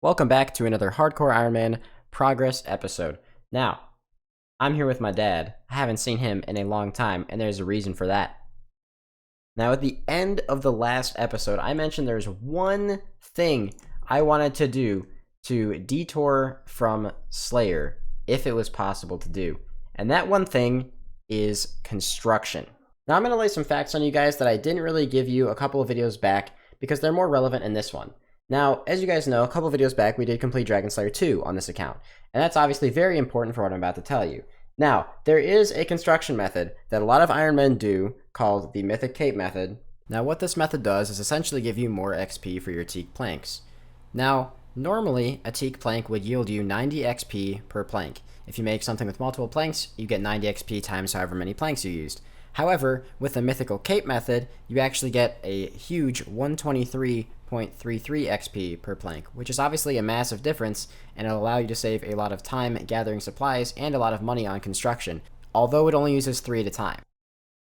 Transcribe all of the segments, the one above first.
Welcome back to another Hardcore Iron Man progress episode. Now, I'm here with my dad. I haven't seen him in a long time, and there's a reason for that. Now, at the end of the last episode, I mentioned there's one thing I wanted to do to detour from Slayer, if it was possible to do. And that one thing is construction. Now, I'm going to lay some facts on you guys that I didn't really give you a couple of videos back, because they're more relevant in this one. Now, as you guys know, a couple videos back, we did complete Dragon Slayer 2 on this account, and that's obviously very important for what I'm about to tell you. Now, there is a construction method that a lot of Iron Men do called the Mythic Cape method. Now, what this method does is essentially give you more XP for your teak planks. Now, normally, a teak plank would yield you 90 XP per plank. If you make something with multiple planks, you get 90 XP times however many planks you used. However, with the Mythical Cape method, you actually get a huge 123.33 XP per plank, which is obviously a massive difference, and it'll allow you to save a lot of time gathering supplies and a lot of money on construction, although it only uses 3 at a time.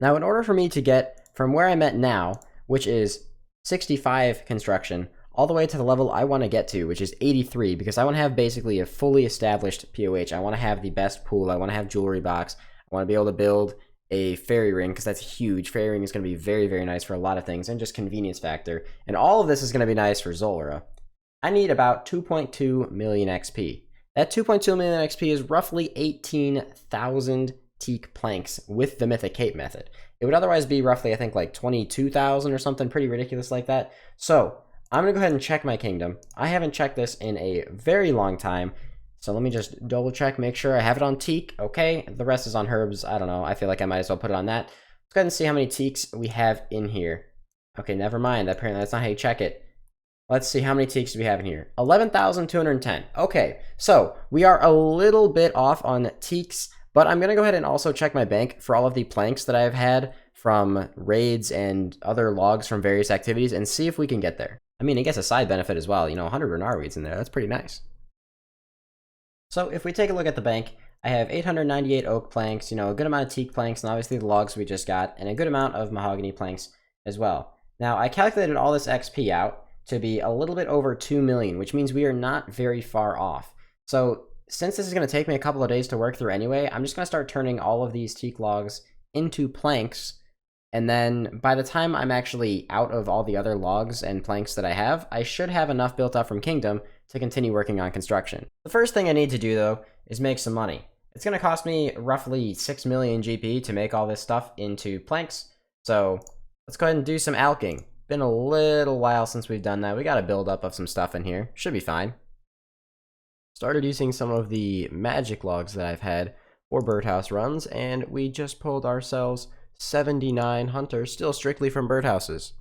Now, in order for me to get from where I'm at now, which is 65 construction, all the way to the level I want to get to, which is 83, because I want to have basically a fully established POH. I want to have the best pool, I want to have jewelry box, I want to be able to build a fairy ring, because that's huge. Fairy ring is going to be very, very nice for a lot of things, and just convenience factor. And all of this is going to be nice for Zulrah. I need about 2.2 million XP. That 2.2 million XP is roughly 18,000 teak planks with the Mythic Cape method. It would otherwise be roughly, I think, like 22,000 or something pretty ridiculous like that. So, I'm going to go ahead and check my kingdom. I haven't checked this in a very long time. So let me just double check, make sure I have it on teak. Okay, the rest is on herbs. I don't know. I feel like I might as well put it on that. Let's go ahead and see how many teaks we have in here. Okay, never mind. Apparently that's not how you check it. Let's see how many teaks do we have in here. 11,210. Okay, so we are a little bit off on teaks, but I'm going to go ahead and also check my bank for all of the planks that I've had from raids and other logs from various activities and see if we can get there. I mean, I guess a side benefit as well. You know, 100 Renar weeds in there. That's pretty nice. So if we take a look at the bank, I have 898 oak planks, you know, a good amount of teak planks, and obviously the logs we just got, and a good amount of mahogany planks as well. Now, I calculated all this XP out to be a little bit over 2 million, which means we are not very far off. So since this is going to take me a couple of days to work through anyway, I'm just going to start turning all of these teak logs into planks, and then by the time I'm actually out of all the other logs and planks that I have, I should have enough built up from Kingdom to continue working on construction. The first thing I need to do, though, is make some money. It's going to cost me roughly 6 million GP to make all this stuff into planks, so let's go ahead and do some alching. Been a little while since we've done that. We got a build up of some stuff in here. Should be fine. Started using some of the magic logs that I've had for birdhouse runs, and we just pulled ourselves 79 hunters, still strictly from birdhouses.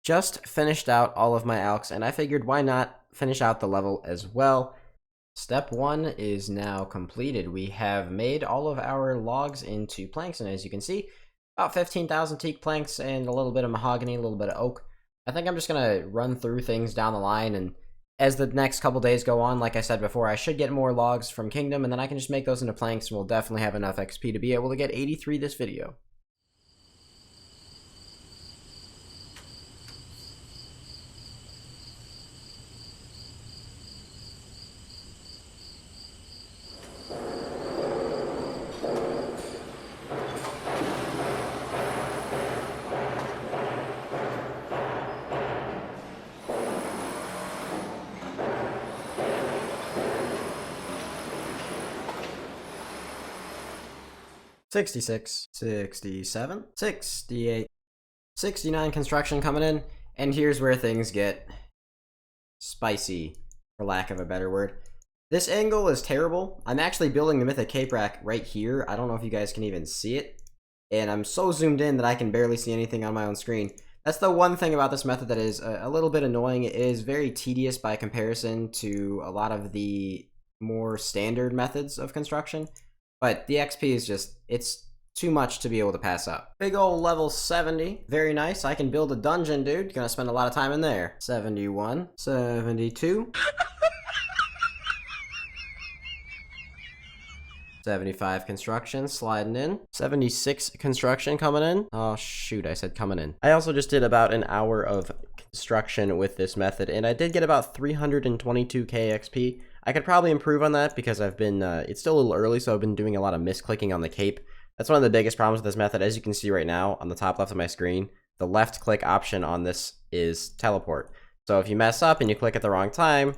Just finished out all of my alks, and I figured why not finish out the level as well. Step 1 is now completed. We have made all of our logs into planks, and as you can see, about 15,000 teak planks and a little bit of mahogany, a little bit of oak. I think I'm just going to run through things down the line, and as the next couple days go on, like I said before, I should get more logs from Kingdom, and then I can just make those into planks, and we'll definitely have enough XP to be able to get 83 this video. $66, $67, $68, $69 construction coming in, and here's where things get spicy, for lack of a better word. This angle is terrible. I'm actually building the Mythic Cape rack right here. I don't know if you guys can even see it, and I'm so zoomed in that I can barely see anything on my own screen. That's the one thing about this method that is a little bit annoying. It is very tedious by comparison to a lot of the more standard methods of construction. But the XP is just, it's too much to be able to pass up. Big old level 70. Very nice. I can build a dungeon, dude. Gonna spend a lot of time in there. 71. 72. 75 construction sliding in. 76 construction coming in. Oh shoot, I said coming in. I also just did about an hour of construction with this method, and I did get about 322k XP. I could probably improve on that because I've been, it's still a little early, so I've been doing a lot of misclicking on the cape. That's one of the biggest problems with this method. As you can see right now on the top left of my screen, the left click option on this is teleport. So if you mess up and you click at the wrong time,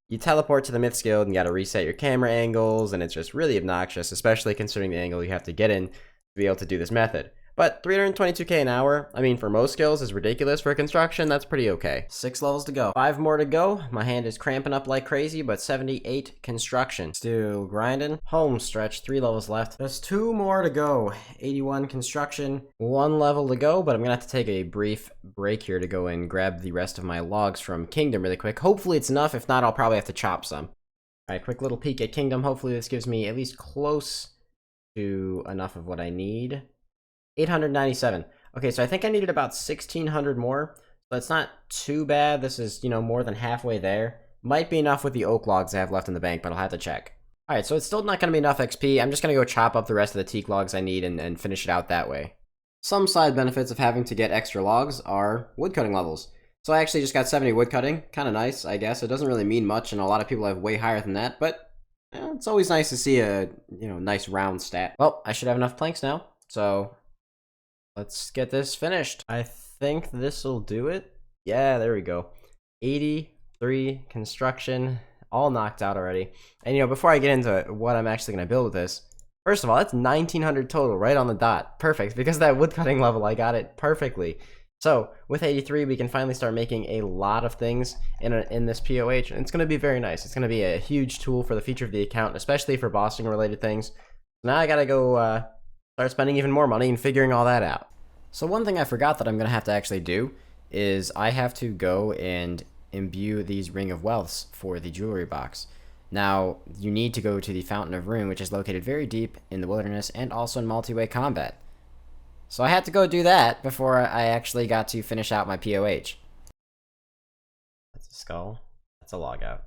you teleport to the Myths Guild and you gotta reset your camera angles, and it's just really obnoxious, especially considering the angle you have to get in to be able to do this method. But 322k an hour, I mean, for most skills is ridiculous. For construction, that's pretty okay. 6 levels to go. 5 more to go. My hand is cramping up like crazy, but 78 construction. Still grinding. Home stretch, 3 levels left. Just 2 more to go. 81 construction, 1 level to go, but I'm gonna have to take a brief break here to go and grab the rest of my logs from Kingdom really quick. Hopefully it's enough. If not, I'll probably have to chop some. Alright, quick little peek at Kingdom. Hopefully this gives me at least close to enough of what I need. 897. Okay, so I think I needed about 1600 more. So that's not too bad. This is, you know, more than halfway there. Might be enough with the oak logs I have left in the bank, but I'll have to check. Alright, so it's still not going to be enough XP. I'm just going to go chop up the rest of the teak logs I need and finish it out that way. Some side benefits of having to get extra logs are woodcutting levels. So I actually just got 70 woodcutting. Kind of nice, I guess. It doesn't really mean much, and a lot of people have way higher than that, but it's always nice to see a, you know, nice round stat. Well, I should have enough planks now, so let's get this finished. I think this'll do it. Yeah, there we go. 83 construction, all knocked out already. And, you know, before I get into what I'm actually going to build with this, first of all, that's 1900 total, right on the dot. Perfect, because that woodcutting level, I got it perfectly. So, with 83, we can finally start making a lot of things in this POH, and it's going to be very nice. It's going to be a huge tool for the future of the account, especially for bossing-related things. Now I gotta go, start spending even more money and figuring all that out. So one thing I forgot that I'm going to have to actually do is I have to go and imbue these Ring of Wealths for the jewelry box. Now, you need to go to the Fountain of Rune, which is located very deep in the wilderness and also in multi-way combat. So I had to go do that before I actually got to finish out my POH. That's a skull. That's a log out.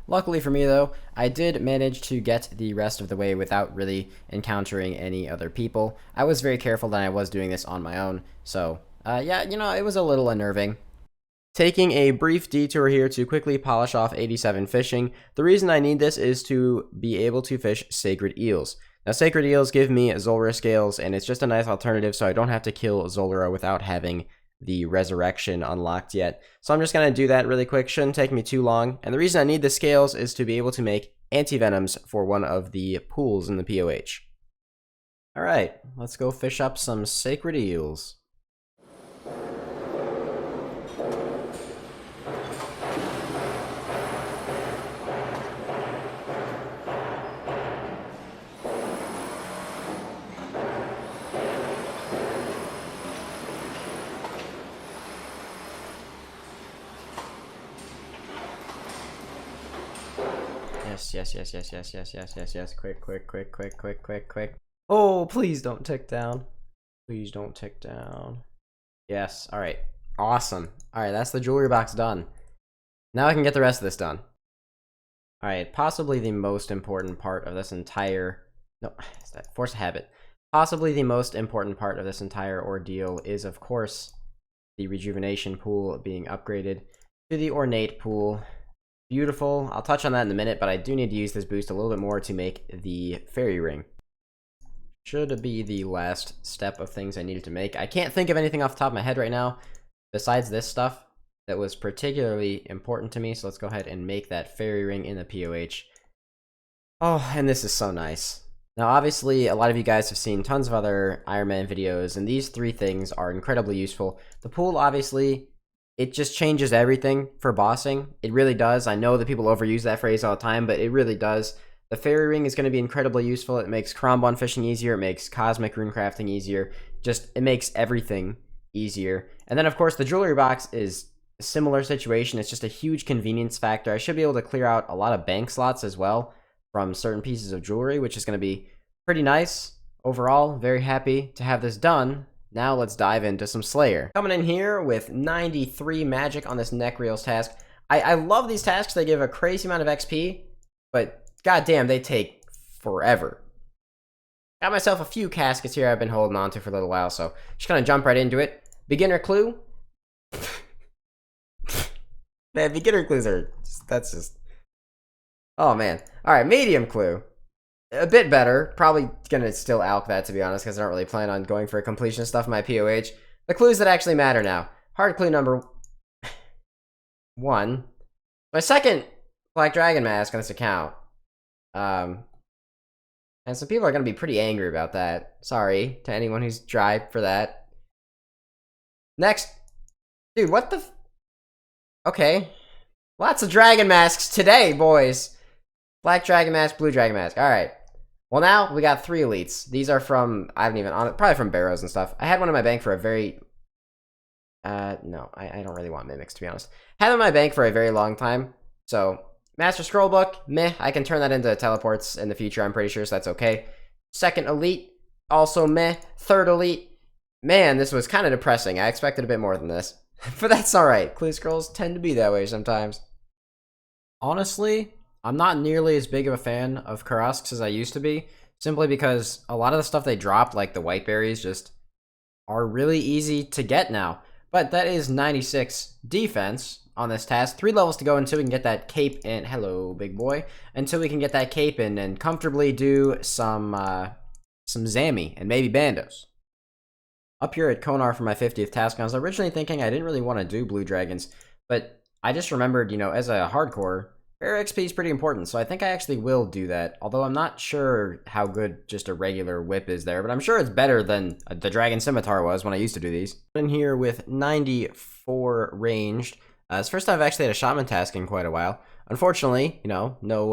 Luckily for me, though, I did manage to get the rest of the way without really encountering any other people. I was very careful that I was doing this on my own, so, yeah, you know, it was a little unnerving. Taking a brief detour here to quickly polish off 87 fishing. The reason I need this is to be able to fish sacred eels. Now, sacred eels give me zulrah scales, and it's just a nice alternative so I don't have to kill zulrah without having the resurrection unlocked yet. So I'm just going to do that really quick. Shouldn't take me too long. And the reason I need the scales is to be able to make anti-venoms for one of the pools in the POH. Alright, let's go fish up some sacred eels. Yes. Quick. Oh, please don't tick down. Please don't tick down. Yes, alright. Awesome. Alright, that's the jewelry box done. Now I can get the rest of this done. Alright, possibly the most important part of this entire... No, it's that force of habit. Possibly the most important part of this entire ordeal is, of course, the rejuvenation pool being upgraded to the ornate pool. Beautiful. I'll touch on that in a minute, but I do need to use this boost a little bit more to make the fairy ring. Should be the last step of things I needed to make. I can't think of anything off the top of my head right now besides this stuff that was particularly important to me, so let's go ahead and make that fairy ring in the POH. Oh, and this is so nice. Now, obviously, a lot of you guys have seen tons of other Iron Man videos, and these 3 things are incredibly useful. The pool, obviously, it just changes everything for bossing. It really does. I know that people overuse that phrase all the time, but it really does. The fairy ring is going to be incredibly useful. It makes Cronbon fishing easier. It makes cosmic rune crafting easier. Just, it makes everything easier. And then, of course, the jewelry box is a similar situation. It's just a huge convenience factor. I should be able to clear out a lot of bank slots as well from certain pieces of jewelry, which is going to be pretty nice. Overall, very happy to have this done. Now let's dive into some Slayer. Coming in here with 93 magic on this neck reels task. I love these tasks. They give a crazy amount of XP, but goddamn, they take forever. Got myself a few caskets here I've been holding on to for a little while, so just gonna jump right into it. Beginner clue. Man, beginner clues are, that's just, oh man. Alright, medium clue. A bit better. Probably gonna still alk that, to be honest, because I don't really plan on going for completion stuff in my POH. The clues that actually matter now. Hard clue number 1. My second Black Dragon mask on this account. And some people are gonna be pretty angry about that. Sorry to anyone who's dry for that. Next. Dude, what the okay. Lots of dragon masks today, boys. Black dragon mask, blue dragon mask. Alright. Well, now we got 3 elites. These are from, I haven't even, probably from Barrows and stuff. I had one in my bank for a very, no, I don't really want mimics, to be honest. Had them in my bank for a very long time. So, Master Scroll Book, meh. I can turn that into teleports in the future, I'm pretty sure, so that's okay. Second elite, also meh. Third elite, man, this was kind of depressing. I expected a bit more than this. But that's alright. Clue scrolls tend to be that way sometimes. Honestly, I'm not nearly as big of a fan of Karasks as I used to be, simply because a lot of the stuff they dropped, like the white berries, just are really easy to get now. But that is 96 defense on this task. 3 levels to go until we can get that cape in. Hello, big boy. Until we can get that cape in and comfortably do some Zammy and maybe Bandos. Up here at Konar for my 50th task, I was originally thinking I didn't really want to do blue dragons, but I just remembered, you know, as a hardcore, rare XP is pretty important, so I think I actually will do that, although I'm not sure how good just a regular whip is there, but I'm sure it's better than the Dragon Scimitar was when I used to do these. In here with 94 ranged. It's the first time I've actually had a Shaman task in quite a while. Unfortunately, you know, no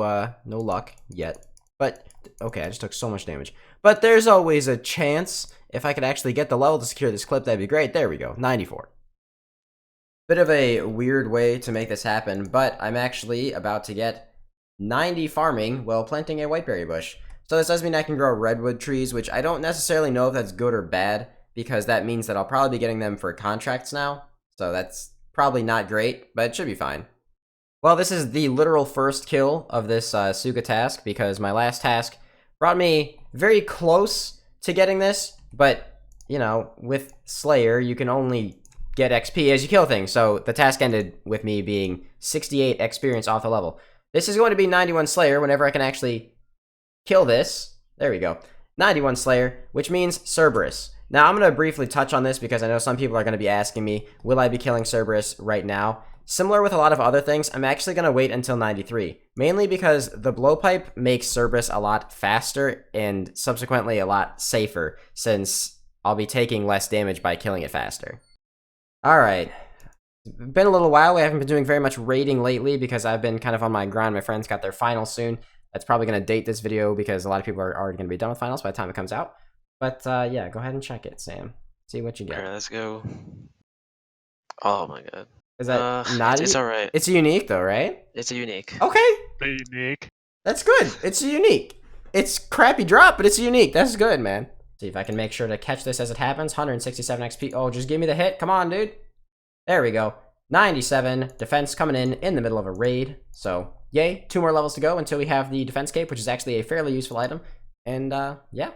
luck yet, but okay, I just took so much damage. But there's always a chance. If I could actually get the level to secure this clip, that'd be great. There we go, 94. Bit of a weird way to make this happen, but I'm actually about to get 90 farming while planting a whiteberry bush. So this does mean I can grow redwood trees, which I don't necessarily know if that's good or bad, because that means that I'll probably be getting them for contracts now. So that's probably not great, but it should be fine. Well, this is the literal first kill of this Suga task, because my last task brought me very close to getting this, but, you know, with Slayer, you can only get XP as you kill things, so the task ended with me being 68 experience off the level. This is going to be 91 Slayer whenever I can actually kill this. There we go. 91 Slayer, which means Cerberus. Now, I'm going to briefly touch on this because I know some people are going to be asking me, will I be killing Cerberus right now? Similar with a lot of other things, I'm actually going to wait until 93, mainly because the blowpipe makes Cerberus a lot faster and subsequently a lot safer, since I'll be taking less damage by killing it faster. Alright, been a little while. We haven't been doing very much raiding lately because I've been kind of on my grind. My friends got their finals soon. That's probably going to date this video because a lot of people are already going to be done with finals by the time it comes out. But yeah, go ahead and check it, Sam. See what you get. Alright, let's go. Oh my god. Is that not? It's alright. It's a unique though, right? It's a unique. Okay. Unique. That's good. It's a unique. It's crappy drop, but it's a unique. That's good, man. See if I can make sure to catch this as it happens. 167 XP. Oh, just give me the hit. Come on, dude. There we go. 97 defense coming in the middle of a raid. So, yay. 2 more levels to go until we have the defense cape, which is actually a fairly useful item. And, yeah.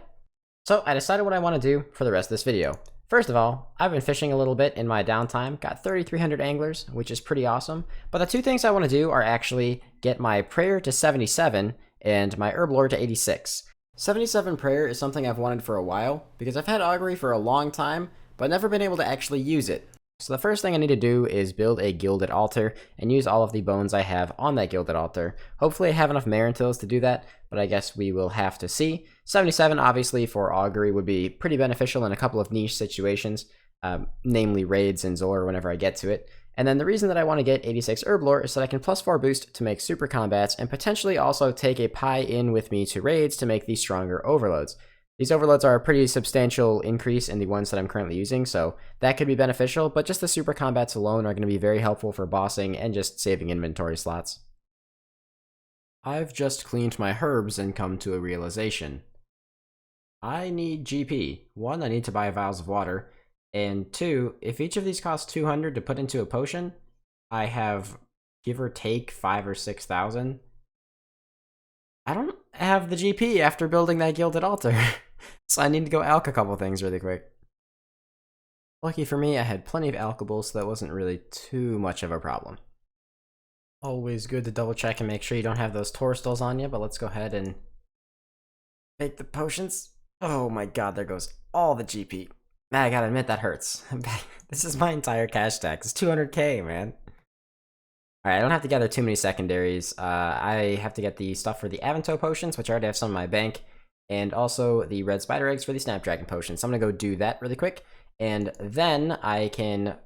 So, I decided what I want to do for the rest of this video. First of all, I've been fishing a little bit in my downtime, got 3,300 anglers, which is pretty awesome, but the 2 things I want to do are actually get my prayer to 77 and my herblore to 86. 77 prayer is something I've wanted for a while, because I've had augury for a long time, but never been able to actually use it. So the first thing I need to do is build a gilded altar and use all of the bones I have on that gilded altar. Hopefully I have enough Marintills to do that, but I guess we will have to see. 77 obviously for augury would be pretty beneficial in a couple of niche situations, namely raids and Zulrah whenever I get to it. And then the reason that I want to get 86 herblore is that I can +4 boost to make super combats and potentially also take a pie in with me to raids to make these stronger overloads. These overloads are a pretty substantial increase in the ones that I'm currently using, so that could be beneficial, but just the super combats alone are going to be very helpful for bossing and just saving inventory slots. I've just cleaned my herbs and come to a realization. I need GP. 1, I need to buy vials of water, and 2, if each of these costs 200 to put into a potion, I have give or take 5,000 or 6,000. I don't have the GP after building that gilded altar. So I need to go alch a couple things really quick. Lucky for me, I had plenty of alchables, so that wasn't really too much of a problem. Always good to double check and make sure you don't have those Torstalls on you, but let's go ahead and make the potions. Oh my god, there goes all the GP. Man, I gotta admit, that hurts. This is my entire cash stack. It's 200k, man. Alright, I don't have to gather too many secondaries. I have to get the stuff for the Avanto potions, which I already have some in my bank, and also the red spider eggs for the Snapdragon potions. So I'm gonna go do that really quick, and then I can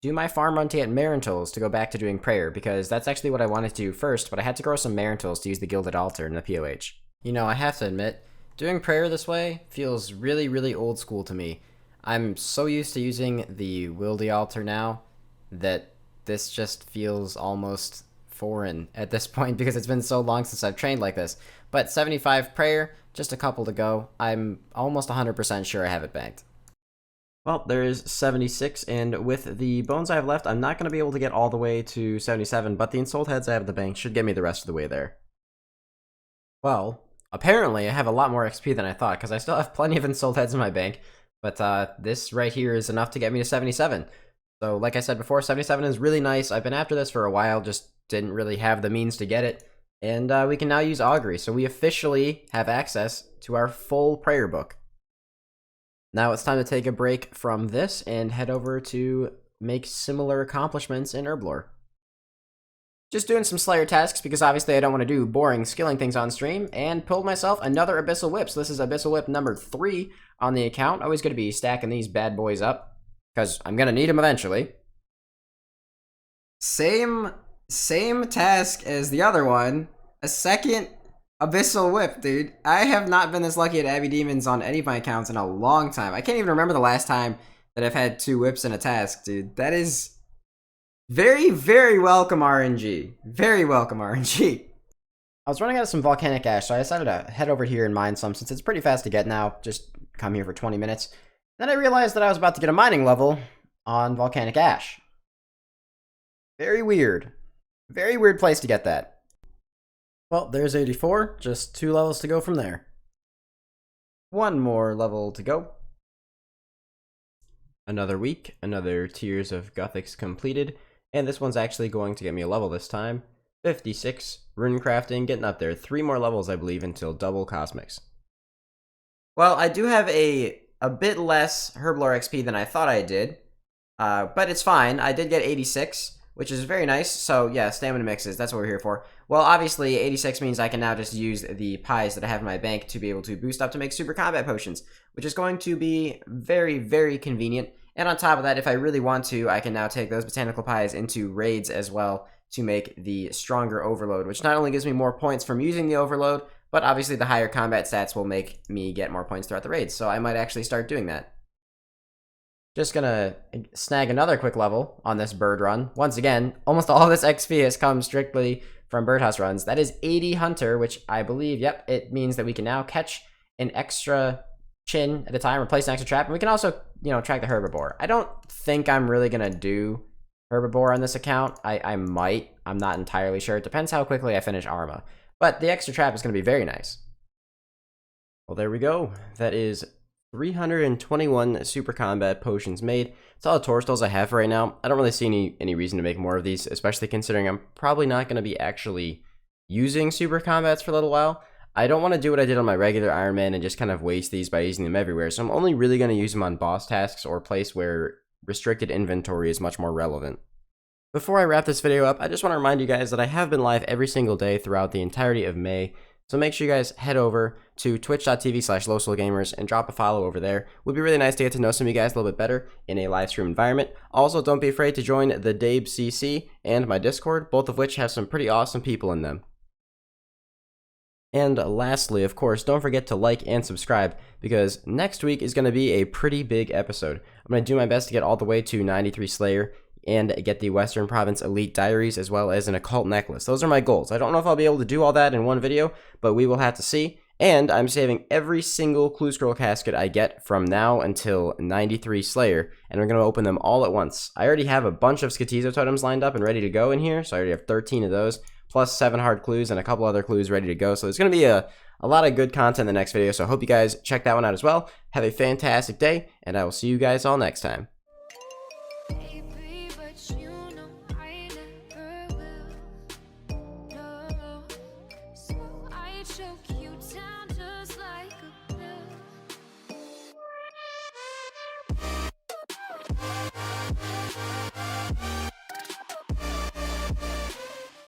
do my farm run to get Marintals to go back to doing prayer, because that's actually what I wanted to do first, but I had to grow some Marintals to use the Gilded Altar in the POH. You know, I have to admit, doing prayer this way feels really, really old school to me. I'm so used to using the Wildy Altar now that this just feels almost foreign at this point because it's been so long since I've trained like this. But 75 prayer, just a couple to go. I'm almost 100% sure I have it banked. Well, there's 76, and with the bones I have left, I'm not going to be able to get all the way to 77, but the ensouled heads I have in the bank should get me the rest of the way there. Well, apparently I have a lot more XP than I thought, because I still have plenty of ensouled heads in my bank, but this right here is enough to get me to 77. So like I said before, 77 is really nice. I've been after this for a while, just didn't really have the means to get it, and we can now use Augury, so we officially have access to our full prayer book. Now it's time to take a break from this and head over to make similar accomplishments in Herblore. Just doing some Slayer tasks because obviously I don't want to do boring skilling things on stream, and pulled myself another Abyssal Whip. So this is Abyssal Whip number 3 on the account. Always going to be stacking these bad boys up because I'm going to need them eventually. Same task as the other one. A second Abyssal Whip, dude. I have not been this lucky at Abbey Demons on any of my accounts in a long time. I can't even remember the last time that I've had 2 whips in a task, dude. That is very, very welcome RNG. Very welcome RNG. I was running out of some volcanic ash, so I decided to head over here and mine some since it's pretty fast to get now. Just come here for 20 minutes. Then I realized that I was about to get a mining level on volcanic ash. Very weird. Very weird place to get that. Well, there's 84, just 2 levels to go from there. 1 more level to go. Another week, another Tears of Guthix completed, and this one's actually going to get me a level this time. 56, rune crafting, getting up there. 3 more levels, I believe, until double cosmics. Well, I do have a bit less Herblore XP than I thought I did, but it's fine. I did get 86, which is very nice. So yeah, stamina mixes, that's what we're here for. Well, obviously 86 means I can now just use the pies that I have in my bank to be able to boost up to make super combat potions, which is going to be very, very convenient. And on top of that, if I really want to, I can now take those botanical pies into raids as well to make the stronger overload, which not only gives me more points from using the overload, but obviously the higher combat stats will make me get more points throughout the raids. So I might actually start doing that. Just gonna snag another quick level on this bird run. Once again, almost all of this XP has come strictly from birdhouse runs. That is 80 hunter, which I believe, yep, it means that we can now catch an extra chin at a time, replace an extra trap, and we can also, you know, track the herbivore. I don't think I'm really gonna do herbivore on this account. I might. I'm not entirely sure. It depends how quickly I finish Arma. But the extra trap is gonna be very nice. Well, there we go. That is 321 super combat potions made. It's all the Torstalls I have for right now. I don't really see any reason to make more of these, especially considering I'm probably not going to be actually using super combats for a little while. I don't want to do what I did on my regular Iron Man and just kind of waste these by using them everywhere, so I'm only really going to use them on boss tasks or a place where restricted inventory is much more relevant. Before I wrap this video up, I just want to remind you guys that I have been live every single day throughout the entirety of May. So make sure you guys head over to twitch.tv/LowSoulGamers and drop a follow over there. It would be really nice to get to know some of you guys a little bit better in a live stream environment. Also, don't be afraid to join the Dabe CC and my Discord, both of which have some pretty awesome people in them. And lastly, of course, don't forget to like and subscribe, because next week is going to be a pretty big episode. I'm going to do my best to get all the way to 93 Slayer and get the Western Province Elite Diaries, as well as an Occult Necklace. Those are my goals. I don't know if I'll be able to do all that in one video, but we will have to see. And I'm saving every single Clue Scroll casket I get from now until 93 Slayer, and we're going to open them all at once. I already have a bunch of Skatizo totems lined up and ready to go in here, so I already have 13 of those, plus 7 hard clues and a couple other clues ready to go. So there's going to be a lot of good content in the next video. So I hope you guys check that one out as well. Have a fantastic day, and I will see you guys all next time.